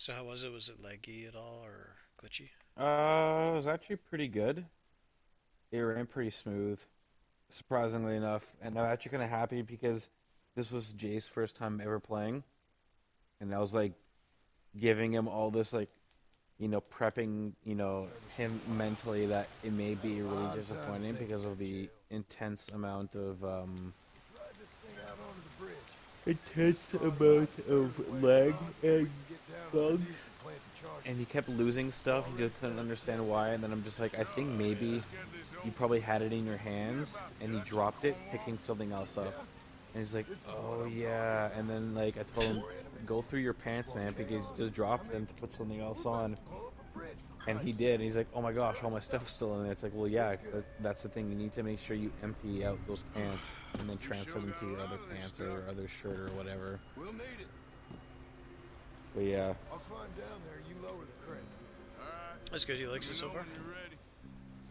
So how was it? Was it laggy at all or glitchy? It was actually pretty good. It ran pretty smooth, surprisingly enough. And I'm actually kind of happy because this was Jay's first time ever playing, and I was like giving him all this prepping, him mentally that it may be really disappointing because of the intense amount of lag and bugs. And he kept losing stuff. He just couldn't understand why. And then I'm just like, I think maybe you probably had it in your hands and you dropped it, picking something else up. And he's like, oh yeah. And then like I told him, go through your pants, man, because you just dropped them to put something else on. And he did. And he's like, oh my gosh, all my stuff's still in there. It's like, well, yeah, that's the thing. You need to make sure you empty out those pants and then transfer them to your other pants or your other shirt or whatever. We'll need it. But yeah. I'll climb down there. You lower the crates. That's good. He likes it so far.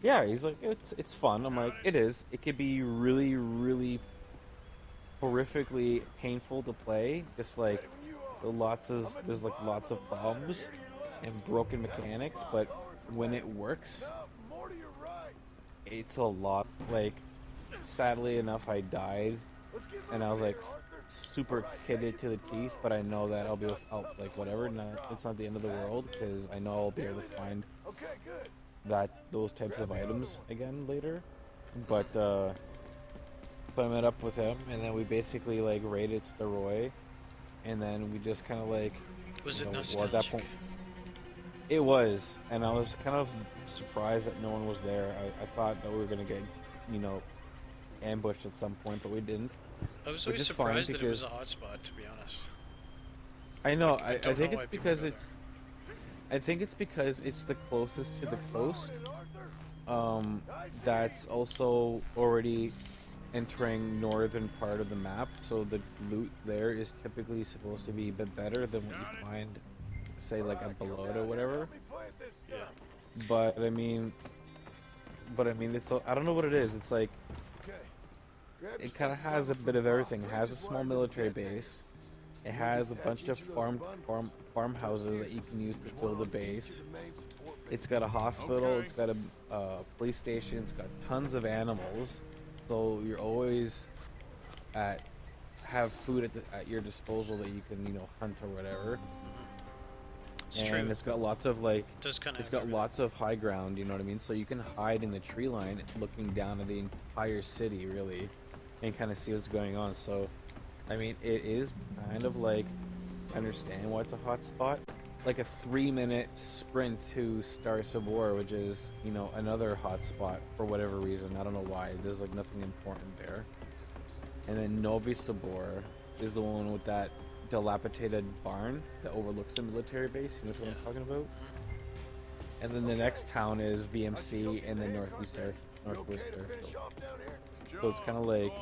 Yeah, he's like, it's fun. I'm like, it is. It could be really, really horrifically painful to play. Just like there's like lots of problems and broken mechanics, but when it works, it's a lot. Like, sadly enough, I died, and I was like super kitted to the teeth. But I know that I'll be without like whatever. It's not the end of the world because I know I'll be able to find those types of items again later. But I met up with him, and then we basically like raided Staroy, and then we just kind of like, Was it well, at that nostalgic? point, it was, and I was kind of surprised that no one was there. I thought that we were gonna get, you know, ambushed at some point, but we didn't, I was which always is fine surprised that it was because a hotspot, to be honest. I know I I don't know think why it's people because go there. it's the closest to the coast. That's also already entering northern part of the map, so the loot there is typically supposed to be a bit better than what you find, say, like at Balota or whatever. Yeah. But I mean, I don't know what it is. It's like it kind of has a bit of everything. It has a small military base. It has a bunch of farmhouses that you can use to fill the base. It's got a hospital. It's got a police station. It's got tons of animals. So you're always at have food at your disposal that you can hunt or whatever. It's And true. it's got lots of like It does kind of it's have got everything. lots of high ground. You know what I mean? So you can hide in the tree line, looking down at the entire city really, and kind of see what's going on. So I mean, it is kind of like, I understand why it's a hot spot. Like a 3-minute sprint to Star Sabor, which is, another hot spot for whatever reason. I don't know why. There's like nothing important there. And then Novi Sabor is the one with that dilapidated barn that overlooks the military base. You know what Yeah. I'm talking about? And then the next town is VMC in the northwest airfield. So it's kind of like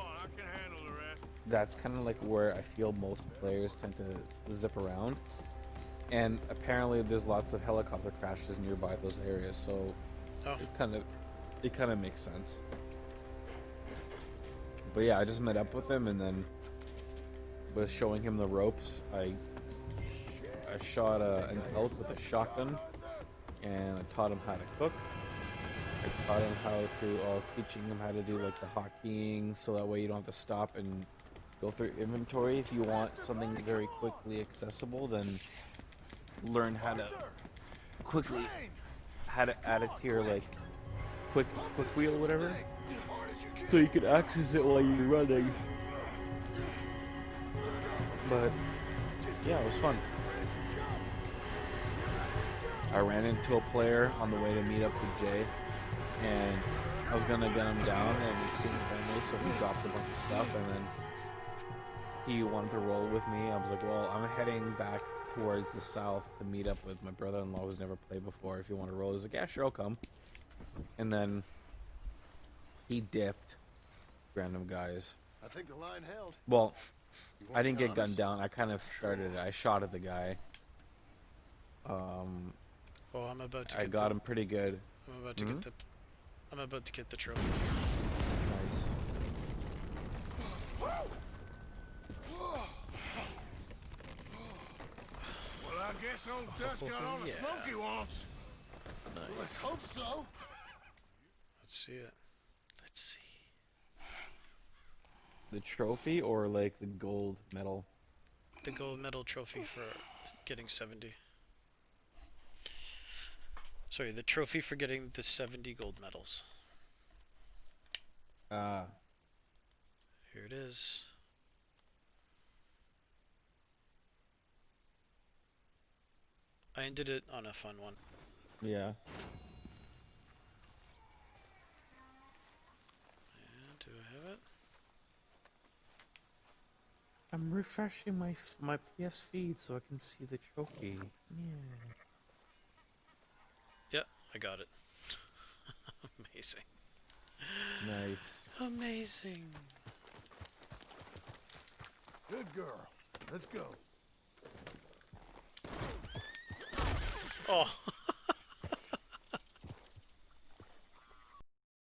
that's kind of like where I feel most players tend to zip around. And apparently there's lots of helicopter crashes nearby those areas, so Oh, it kind of it kind of makes sense. But yeah, I just met up with him and then was showing him the ropes. I shot an elk with a shotgun, and I taught him how to cook. I taught him how to. I was teaching him how to do like the hotkeying, so that way you don't have to stop and go through inventory. If you want something very quickly accessible, then learn quickly how to add it to your like quick wheel, whatever, so you can access it while you're running. But yeah, it was fun. I ran into a player on the way to meet up with Jay, and I was gonna gun him down, and he seemed friendly, so he dropped a bunch of stuff, and then he wanted to roll with me. I was like, well, I'm heading back towards the south to meet up with my brother-in-law who's never played before. If you want to roll, he's like, yeah, sure, I'll come. And then he dipped. Random guys. I think the line held. Well, You I want didn't to be get gunned honest? down. I kind of started it. I shot at the guy. Um, well, I'm about to I get the. got him pretty good. I'm about to Hmm? get the. I'm about to get the trophy. Nice. Well, I guess old Dutch got all the Yeah. smoke he wants. Nice. Let's hope so. Let's see it. Let's see. The trophy or like the gold medal? The gold medal trophy for getting 70. Sorry, the trophy for getting the 70 gold medals. Ah, Here it is. I ended it on a fun one. yeah. And do I have it? I'm refreshing my PS feed so I can see the trophy. Yeah. Yep, I got it. Amazing. Nice. Amazing. Good girl. Let's go. Oh,